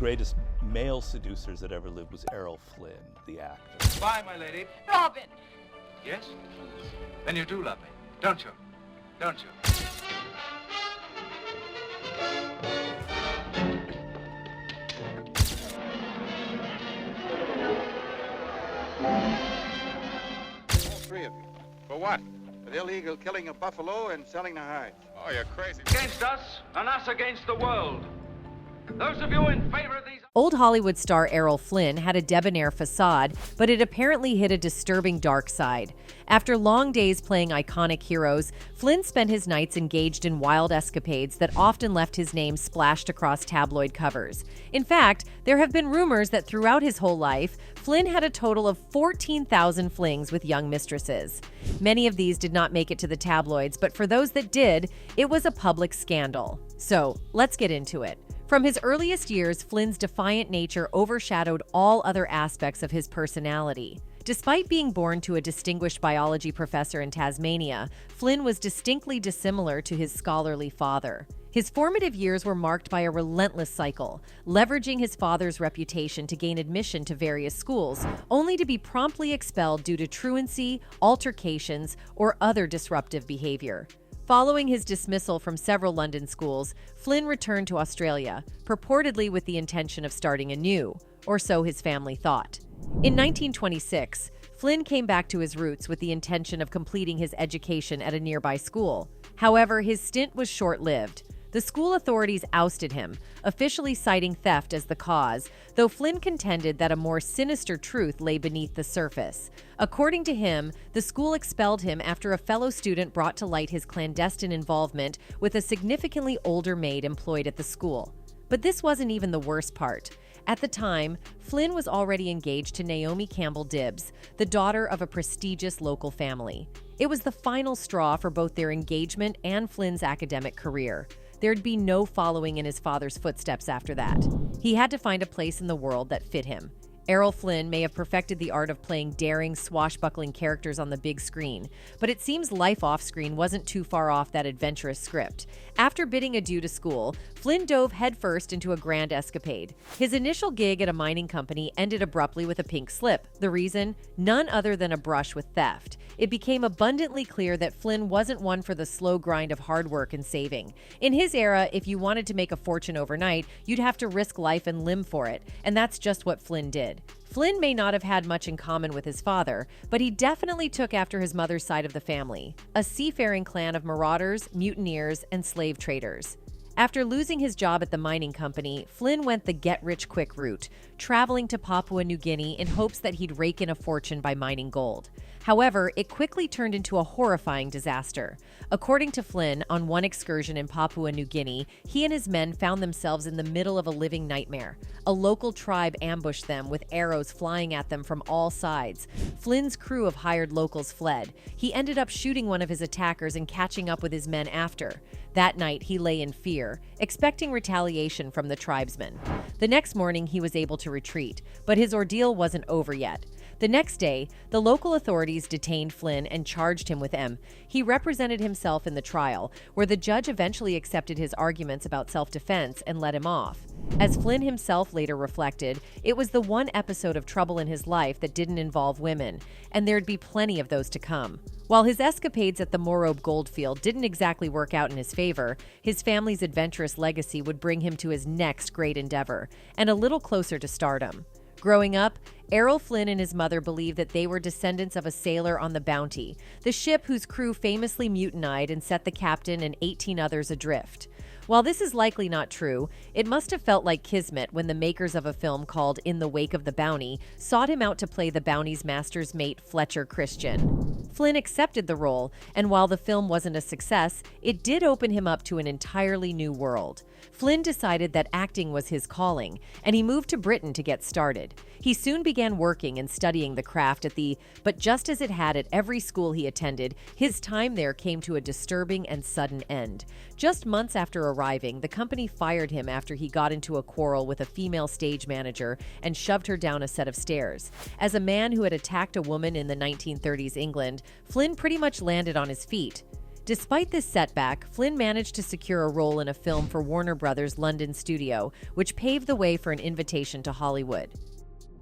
greatest male seducers that ever lived was Errol Flynn, the actor. Bye, my lady. Robin! Yes? Then you do love me, don't you? Don't you? All three of you. For what? For the illegal killing of buffalo and selling the hides. Oh, you're crazy. Against us, and us against the world. Those of you in favor of these... Old Hollywood star Errol Flynn had a debonair facade, but it apparently hid a disturbing dark side. After long days playing iconic heroes, Flynn spent his nights engaged in wild escapades that often left his name splashed across tabloid covers. In fact, there have been rumors that throughout his whole life, Flynn had a total of 14,000 flings with young mistresses. Many of these did not make it to the tabloids, but for those that did, it was a public scandal. So, let's get into it. From his earliest years, Flynn's defiant nature overshadowed all other aspects of his personality. Despite being born to a distinguished biology professor in Tasmania, Flynn was distinctly dissimilar to his scholarly father. His formative years were marked by a relentless cycle, leveraging his father's reputation to gain admission to various schools, only to be promptly expelled due to truancy, altercations, or other disruptive behavior. Following his dismissal from several London schools, Flynn returned to Australia, purportedly with the intention of starting anew, or so his family thought. In 1926, Flynn came back to his roots with the intention of completing his education at a nearby school. However, his stint was short-lived. The school authorities ousted him, officially citing theft as the cause, though Flynn contended that a more sinister truth lay beneath the surface. According to him, the school expelled him after a fellow student brought to light his clandestine involvement with a significantly older maid employed at the school. But this wasn't even the worst part. At the time, Flynn was already engaged to Naomi Campbell Dibbs, the daughter of a prestigious local family. It was the final straw for both their engagement and Flynn's academic career. There'd be no following in his father's footsteps after that. He had to find a place in the world that fit him. Errol Flynn may have perfected the art of playing daring, swashbuckling characters on the big screen, but it seems life off-screen wasn't too far off that adventurous script. After bidding adieu to school, Flynn dove headfirst into a grand escapade. His initial gig at a mining company ended abruptly with a pink slip. The reason? None other than a brush with theft. It became abundantly clear that Flynn wasn't one for the slow grind of hard work and saving. In his era, if you wanted to make a fortune overnight, you'd have to risk life and limb for it, and that's just what Flynn did. Flynn may not have had much in common with his father, but he definitely took after his mother's side of the family, a seafaring clan of marauders, mutineers, and slave traders. After losing his job at the mining company, Flynn went the get-rich-quick route, traveling to Papua New Guinea in hopes that he'd rake in a fortune by mining gold. However, it quickly turned into a horrifying disaster. According to Flynn, on one excursion in Papua New Guinea, he and his men found themselves in the middle of a living nightmare. A local tribe ambushed them with arrows flying at them from all sides. Flynn's crew of hired locals fled. He ended up shooting one of his attackers and catching up with his men after. That night, he lay in fear, expecting retaliation from the tribesmen. The next morning, he was able to retreat, but his ordeal wasn't over yet. The next day, the local authorities detained Flynn and charged him with M. He represented himself in the trial, where the judge eventually accepted his arguments about self-defense and let him off. As Flynn himself later reflected, it was the one episode of trouble in his life that didn't involve women, and there'd be plenty of those to come. While his escapades at the Morobe goldfield didn't exactly work out in his favor, his family's adventurous legacy would bring him to his next great endeavor, and a little closer to stardom. Growing up, Errol Flynn and his mother believed that they were descendants of a sailor on the Bounty, the ship whose crew famously mutinied and set the captain and 18 others adrift. While this is likely not true, it must have felt like kismet when the makers of a film called In the Wake of the Bounty sought him out to play the Bounty's master's mate, Fletcher Christian. Flynn accepted the role, and while the film wasn't a success, it did open him up to an entirely new world. Flynn decided that acting was his calling, and he moved to Britain to get started. He soon began working and studying the craft but just as it had at every school he attended, his time there came to a disturbing and sudden end. Just months after arriving, the company fired him after he got into a quarrel with a female stage manager and shoved her down a set of stairs. As a man who had attacked a woman in the 1930s England, Flynn pretty much landed on his feet. Despite this setback, Flynn managed to secure a role in a film for Warner Brothers' London studio, which paved the way for an invitation to Hollywood.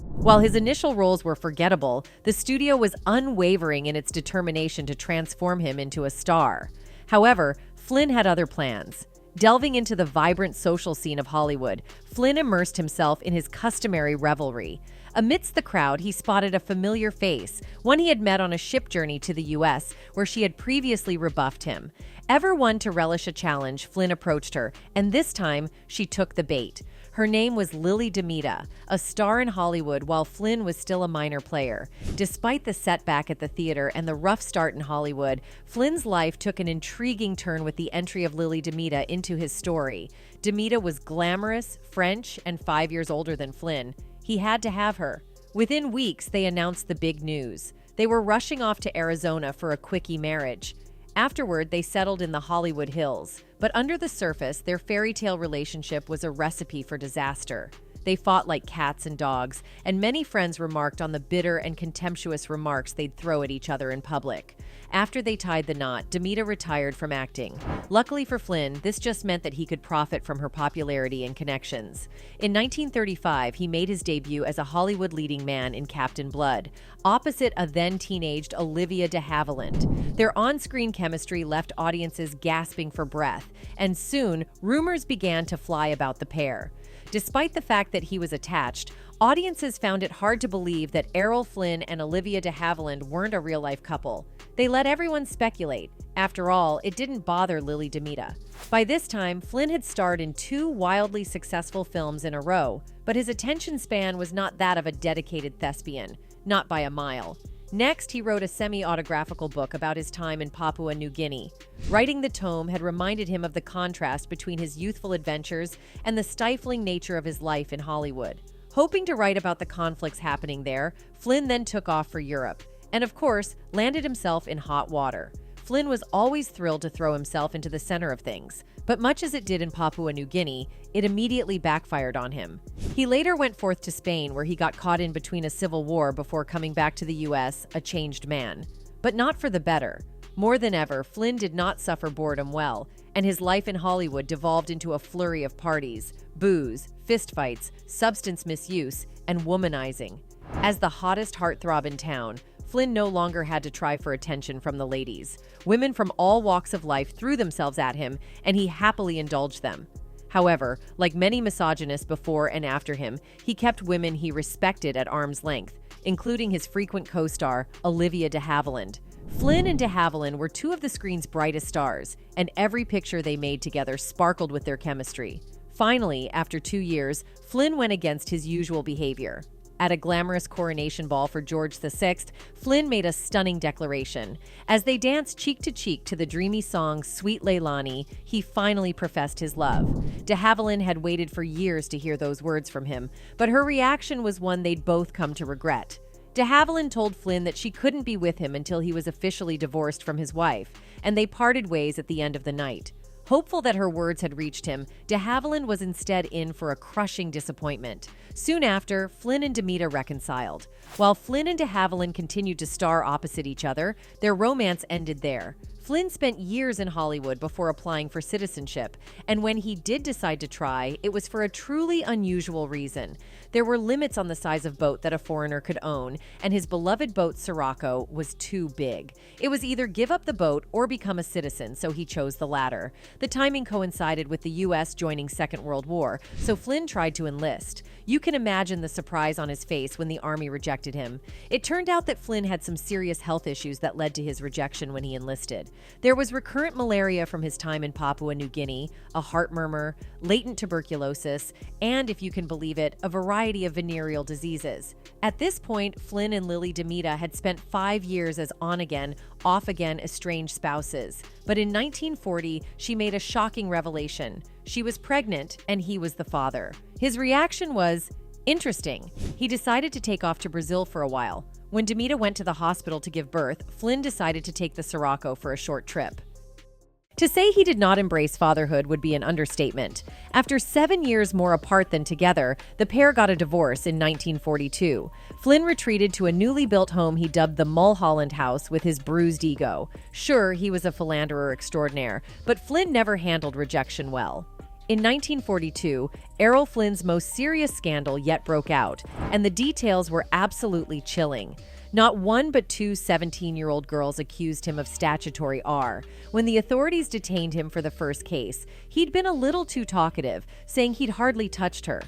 While his initial roles were forgettable, the studio was unwavering in its determination to transform him into a star. However, Flynn had other plans. Delving into the vibrant social scene of Hollywood, Flynn immersed himself in his customary revelry. Amidst the crowd, he spotted a familiar face, one he had met on a ship journey to the U.S., where she had previously rebuffed him. Ever one to relish a challenge, Flynn approached her, and this time, she took the bait. Her name was Lily DeMita, a star in Hollywood while Flynn was still a minor player. Despite the setback at the theater and the rough start in Hollywood, Flynn's life took an intriguing turn with the entry of Lily DeMita into his story. DeMita was glamorous, French, and 5 years older than Flynn. He had to have her. Within weeks, they announced the big news. They were rushing off to Arizona for a quickie marriage. Afterward, they settled in the Hollywood Hills. But under the surface, their fairy tale relationship was a recipe for disaster. They fought like cats and dogs, and many friends remarked on the bitter and contemptuous remarks they'd throw at each other in public. After they tied the knot, DeMita retired from acting. Luckily for Flynn, this just meant that he could profit from her popularity and connections. In 1935, he made his debut as a Hollywood leading man in Captain Blood, opposite a then-teenaged Olivia de Havilland. Their on-screen chemistry left audiences gasping for breath, and soon, rumors began to fly about the pair. Despite the fact that he was attached, audiences found it hard to believe that Errol Flynn and Olivia de Havilland weren't a real-life couple. They let everyone speculate. After all, it didn't bother Lily DeMita. By this time, Flynn had starred in 2 wildly successful films in a row, but his attention span was not that of a dedicated thespian, not by a mile. Next, he wrote a semi-autographical book about his time in Papua New Guinea. Writing the tome had reminded him of the contrast between his youthful adventures and the stifling nature of his life in Hollywood. Hoping to write about the conflicts happening there, Flynn then took off for Europe, and of course, landed himself in hot water. Flynn was always thrilled to throw himself into the center of things, but much as it did in Papua New Guinea, it immediately backfired on him. He later went forth to Spain, where he got caught in between a civil war before coming back to the U.S., a changed man. But not for the better. More than ever, Flynn did not suffer boredom well, and his life in Hollywood devolved into a flurry of parties, booze, fistfights, substance misuse, and womanizing. As the hottest heartthrob in town, Flynn no longer had to try for attention from the ladies. Women from all walks of life threw themselves at him, and he happily indulged them. However, like many misogynists before and after him, he kept women he respected at arm's length, including his frequent co-star, Olivia de Havilland. Flynn and de Havilland were 2 of the screen's brightest stars, and every picture they made together sparkled with their chemistry. Finally, after 2 years, Flynn went against his usual behavior. At a glamorous coronation ball for George VI, Flynn made a stunning declaration. As they danced cheek to cheek to the dreamy song Sweet Leilani, he finally professed his love. De Havilland had waited for years to hear those words from him, but her reaction was one they'd both come to regret. De Havilland told Flynn that she couldn't be with him until he was officially divorced from his wife, and they parted ways at the end of the night. Hopeful that her words had reached him, de Havilland was instead in for a crushing disappointment. Soon after, Flynn and DeMita reconciled. While Flynn and de Havilland continued to star opposite each other, their romance ended there. Flynn spent years in Hollywood before applying for citizenship, and when he did decide to try, it was for a truly unusual reason. There were limits on the size of boat that a foreigner could own, and his beloved boat Sirocco was too big. It was either give up the boat or become a citizen, so he chose the latter. The timing coincided with the U.S. joining Second World War, so Flynn tried to enlist. You can imagine the surprise on his face when the Army rejected him. It turned out that Flynn had some serious health issues that led to his rejection when he enlisted. There was recurrent malaria from his time in Papua New Guinea, a heart murmur, latent tuberculosis, and, if you can believe it, a variety of venereal diseases. At this point, Flynn and Lily DeMita had spent 5 years as on-again, off-again estranged spouses. But in 1940, she made a shocking revelation. She was pregnant, and he was the father. His reaction was interesting. He decided to take off to Brazil for a while. When DeMita went to the hospital to give birth, Flynn decided to take the Sirocco for a short trip. To say he did not embrace fatherhood would be an understatement. After 7 years more apart than together, the pair got a divorce in 1942. Flynn retreated to a newly built home he dubbed the Mulholland House with his bruised ego. Sure, he was a philanderer extraordinaire, but Flynn never handled rejection well. In 1942, Errol Flynn's most serious scandal yet broke out, and the details were absolutely chilling. Not one but two 17-year-old girls accused him of statutory R. When the authorities detained him for the first case, he'd been a little too talkative, saying he'd hardly touched her.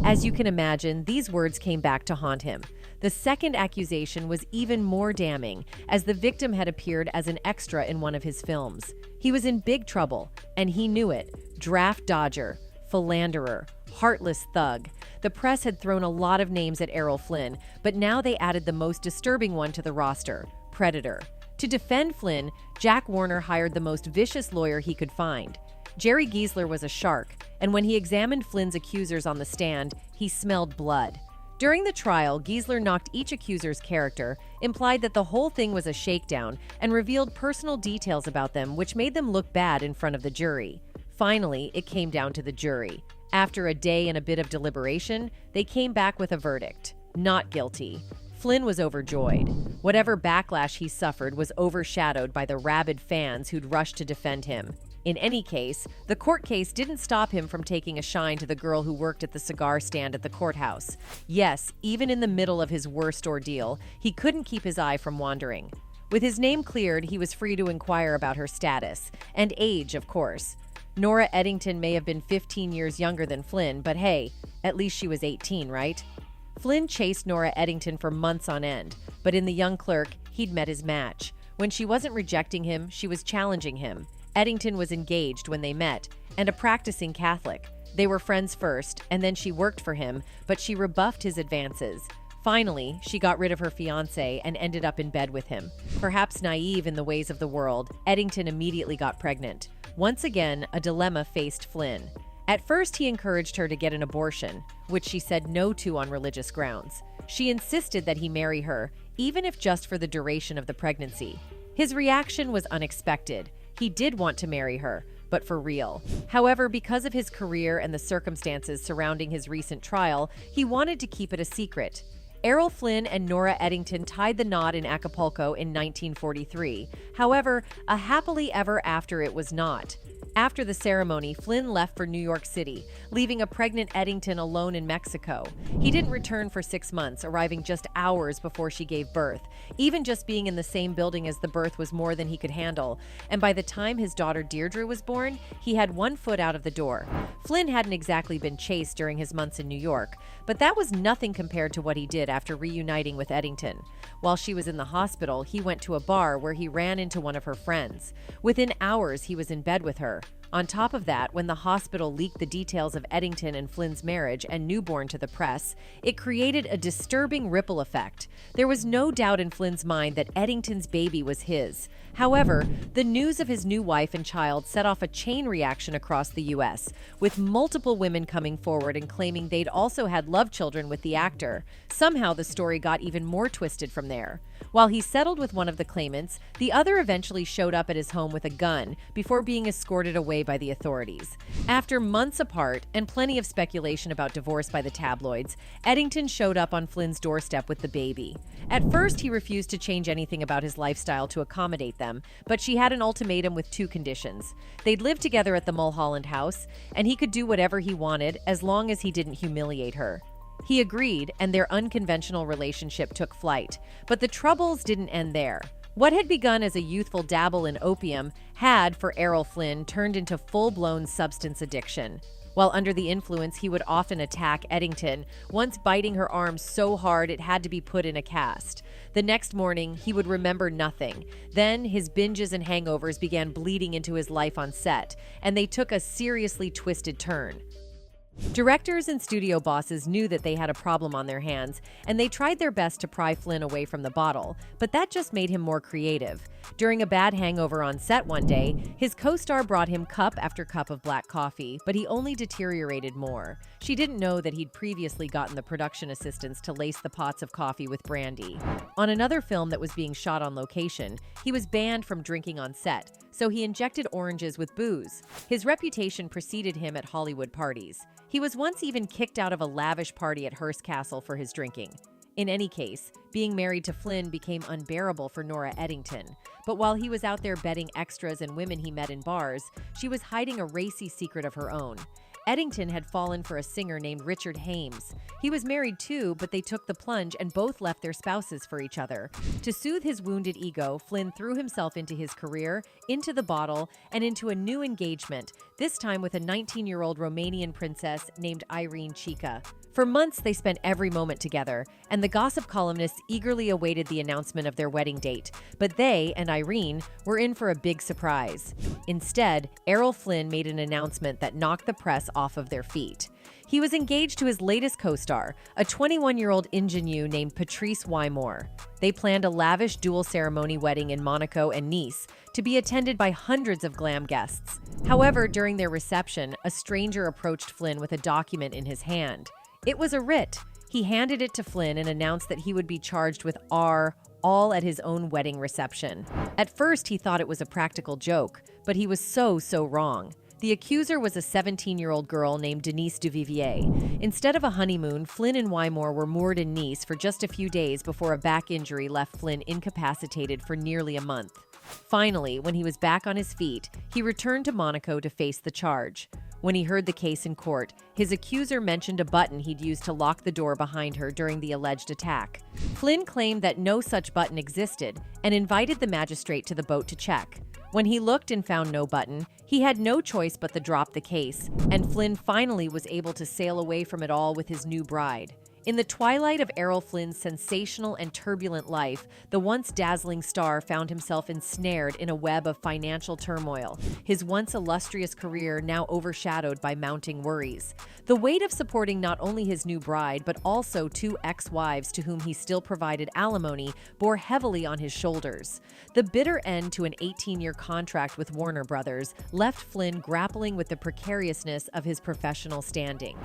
As you can imagine, these words came back to haunt him. The second accusation was even more damning, as the victim had appeared as an extra in one of his films. He was in big trouble, and he knew it. Draft dodger, philanderer, heartless thug. The press had thrown a lot of names at Errol Flynn, but now they added the most disturbing one to the roster, predator. To defend Flynn, Jack Warner hired the most vicious lawyer he could find. Jerry Giesler was a shark, and when he examined Flynn's accusers on the stand, he smelled blood. During the trial, Giesler knocked each accuser's character, implied that the whole thing was a shakedown, and revealed personal details about them which made them look bad in front of the jury. Finally, it came down to the jury. After a day and a bit of deliberation, they came back with a verdict: not guilty. Flynn was overjoyed. Whatever backlash he suffered was overshadowed by the rabid fans who'd rushed to defend him. In any case, the court case didn't stop him from taking a shine to the girl who worked at the cigar stand at the courthouse. Yes, even in the middle of his worst ordeal, he couldn't keep his eye from wandering. With his name cleared, he was free to inquire about her status. And age, of course. Nora Eddington may have been 15 years younger than Flynn, but hey, at least she was 18, right? Flynn chased Nora Eddington for months on end, but in the young clerk, he'd met his match. When she wasn't rejecting him, she was challenging him. Eddington was engaged when they met, and a practicing Catholic. They were friends first, and then she worked for him, but she rebuffed his advances. Finally, she got rid of her fiancé and ended up in bed with him. Perhaps naive in the ways of the world, Eddington immediately got pregnant. Once again, a dilemma faced Flynn. At first, he encouraged her to get an abortion, which she said no to on religious grounds. She insisted that he marry her, even if just for the duration of the pregnancy. His reaction was unexpected. He did want to marry her, but for real. However, because of his career and the circumstances surrounding his recent trial, he wanted to keep it a secret. Errol Flynn and Nora Eddington tied the knot in Acapulco in 1943. However, a happily ever after it was not. After the ceremony, Flynn left for New York City, leaving a pregnant Eddington alone in Mexico. He didn't return for 6 months, arriving just hours before she gave birth. Even just being in the same building as the birth was more than he could handle, and by the time his daughter Deirdre was born, he had 1 foot out of the door. Flynn hadn't exactly been chaste during his months in New York, but that was nothing compared to what he did after reuniting with Eddington. While she was in the hospital, he went to a bar where he ran into one of her friends. Within hours, he was in bed with her. On top of that, when the hospital leaked the details of Eddington and Flynn's marriage and newborn to the press, it created a disturbing ripple effect. There was no doubt in Flynn's mind that Eddington's baby was his. However, the news of his new wife and child set off a chain reaction across the U.S., with multiple women coming forward and claiming they'd also had love children with the actor. Somehow the story got even more twisted from there. While he settled with one of the claimants, the other eventually showed up at his home with a gun before being escorted away by the authorities. After months apart and plenty of speculation about divorce by the tabloids, Eddington showed up on Flynn's doorstep with the baby. At first, he refused to change anything about his lifestyle to accommodate them, but she had an ultimatum with 2 conditions. They'd live together at the Mulholland House, and he could do whatever he wanted as long as he didn't humiliate her. He agreed, and their unconventional relationship took flight. But the troubles didn't end there. What had begun as a youthful dabble in opium had, for Errol Flynn, turned into full-blown substance addiction. While under the influence, he would often attack Eddington, once biting her arm so hard it had to be put in a cast. The next morning, he would remember nothing. Then, his binges and hangovers began bleeding into his life on set, and they took a seriously twisted turn. Directors and studio bosses knew that they had a problem on their hands, and they tried their best to pry Flynn away from the bottle, but that just made him more creative. During a bad hangover on set one day, his co-star brought him cup after cup of black coffee, but he only deteriorated more. She didn't know that he'd previously gotten the production assistants to lace the pots of coffee with brandy. On another film that was being shot on location, he was banned from drinking on set, so he injected oranges with booze. His reputation preceded him at Hollywood parties. He was once even kicked out of a lavish party at Hearst Castle for his drinking. In any case, being married to Flynn became unbearable for Nora Eddington. But while he was out there betting extras and women he met in bars, she was hiding a racy secret of her own. Eddington had fallen for a singer named Richard Hames. He was married too, but they took the plunge and both left their spouses for each other. To soothe his wounded ego, Flynn threw himself into his career, into the bottle, and into a new engagement, this time with a 19-year-old Romanian princess named Irene Chica. For months, they spent every moment together, and the gossip columnists eagerly awaited the announcement of their wedding date. But they and Irene were in for a big surprise. Instead, Errol Flynn made an announcement that knocked the press off of their feet. He was engaged to his latest co-star, a 21-year-old ingenue named Patrice Wymore. They planned a lavish dual-ceremony wedding in Monaco and Nice to be attended by hundreds of glam guests. However, during their reception, a stranger approached Flynn with a document in his hand. It was a writ. He handed it to Flynn and announced that he would be charged with all at his own wedding reception. At first, he thought it was a practical joke, but he was so wrong. The accuser was a 17-year-old girl named Denise Duvivier. Instead of a honeymoon, Flynn and Wymore were moored in Nice for just a few days before a back injury left Flynn incapacitated for nearly a month. Finally, when he was back on his feet, he returned to Monaco to face the charge. When he heard the case in court, his accuser mentioned a button he'd used to lock the door behind her during the alleged attack. Flynn claimed that no such button existed and invited the magistrate to the boat to check. When he looked and found no button, he had no choice but to drop the case, and Flynn finally was able to sail away from it all with his new bride. In the twilight of Errol Flynn's sensational and turbulent life, the once dazzling star found himself ensnared in a web of financial turmoil, his once illustrious career now overshadowed by mounting worries. The weight of supporting not only his new bride, but also two ex-wives to whom he still provided alimony, bore heavily on his shoulders. The bitter end to an 18-year contract with Warner Brothers left Flynn grappling with the precariousness of his professional standing.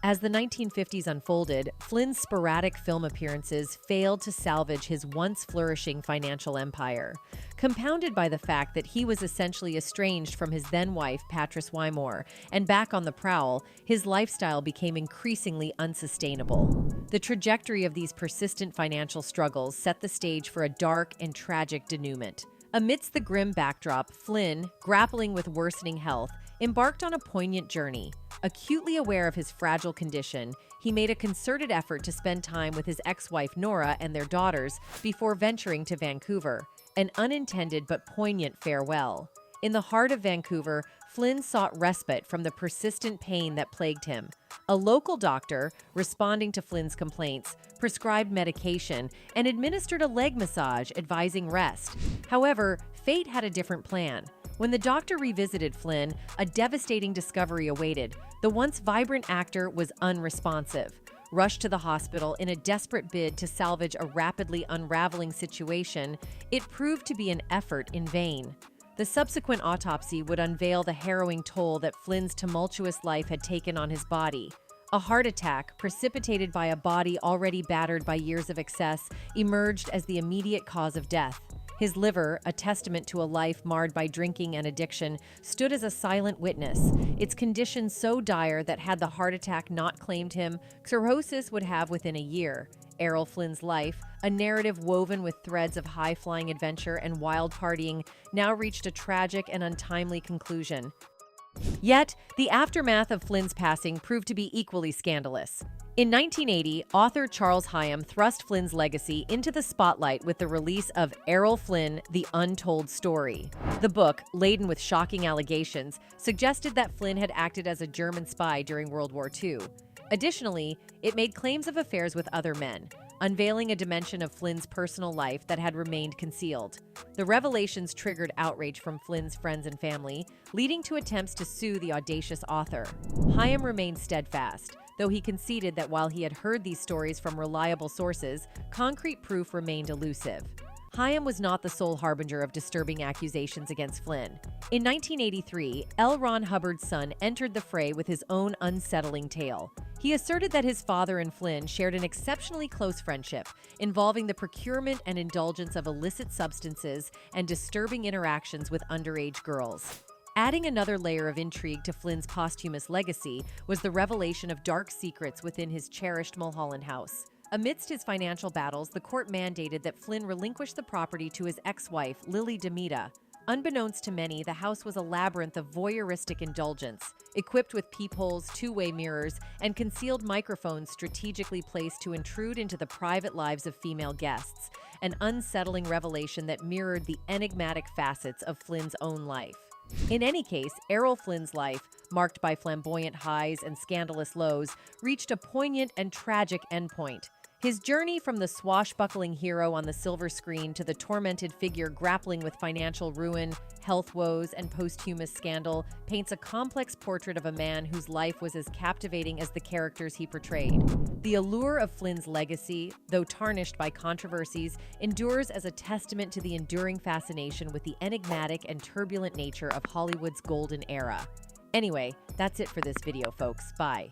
As the 1950s unfolded, Flynn's sporadic film appearances failed to salvage his once flourishing financial empire. Compounded by the fact that he was essentially estranged from his then-wife, Patrice Wymore, and back on the prowl, his lifestyle became increasingly unsustainable. The trajectory of these persistent financial struggles set the stage for a dark and tragic denouement. Amidst the grim backdrop, Flynn, grappling with worsening health, embarked on a poignant journey. Acutely aware of his fragile condition, he made a concerted effort to spend time with his ex-wife Nora and their daughters before venturing to Vancouver, an unintended but poignant farewell. In the heart of Vancouver, Flynn sought respite from the persistent pain that plagued him. A local doctor, responding to Flynn's complaints, prescribed medication and administered a leg massage advising rest. However, fate had a different plan. When the doctor revisited Flynn, a devastating discovery awaited. The once vibrant actor was unresponsive. Rushed to the hospital in a desperate bid to salvage a rapidly unraveling situation, it proved to be an effort in vain. The subsequent autopsy would unveil the harrowing toll that Flynn's tumultuous life had taken on his body. A heart attack, precipitated by a body already battered by years of excess, emerged as the immediate cause of death. His liver, a testament to a life marred by drinking and addiction, stood as a silent witness, its condition so dire that had the heart attack not claimed him, cirrhosis would have within a year. Errol Flynn's life, a narrative woven with threads of high-flying adventure and wild partying, now reached a tragic and untimely conclusion. Yet, the aftermath of Flynn's passing proved to be equally scandalous. In 1980, author Charles Hyam thrust Flynn's legacy into the spotlight with the release of Errol Flynn, The Untold Story. The book, laden with shocking allegations, suggested that Flynn had acted as a German spy during World War II. Additionally, it made claims of affairs with other men. unveiling a dimension of Flynn's personal life that had remained concealed. The revelations triggered outrage from Flynn's friends and family, leading to attempts to sue the audacious author. Hyam remained steadfast, though he conceded that while he had heard these stories from reliable sources, concrete proof remained elusive. Hyam was not the sole harbinger of disturbing accusations against Flynn. In 1983, L. Ron Hubbard's son entered the fray with his own unsettling tale. He asserted that his father and Flynn shared an exceptionally close friendship, involving the procurement and indulgence of illicit substances and disturbing interactions with underage girls. Adding another layer of intrigue to Flynn's posthumous legacy was the revelation of dark secrets within his cherished Mulholland house. Amidst his financial battles, the court mandated that Flynn relinquish the property to his ex-wife, Lily Demita. Unbeknownst to many, the house was a labyrinth of voyeuristic indulgence, equipped with peepholes, two-way mirrors, and concealed microphones strategically placed to intrude into the private lives of female guests, an unsettling revelation that mirrored the enigmatic facets of Flynn's own life. In any case, Errol Flynn's life, marked by flamboyant highs and scandalous lows, reached a poignant and tragic endpoint. His journey from the swashbuckling hero on the silver screen to the tormented figure grappling with financial ruin, health woes, and posthumous scandal paints a complex portrait of a man whose life was as captivating as the characters he portrayed. The allure of Flynn's legacy, though tarnished by controversies, endures as a testament to the enduring fascination with the enigmatic and turbulent nature of Hollywood's golden era. Anyway, that's it for this video, folks. Bye.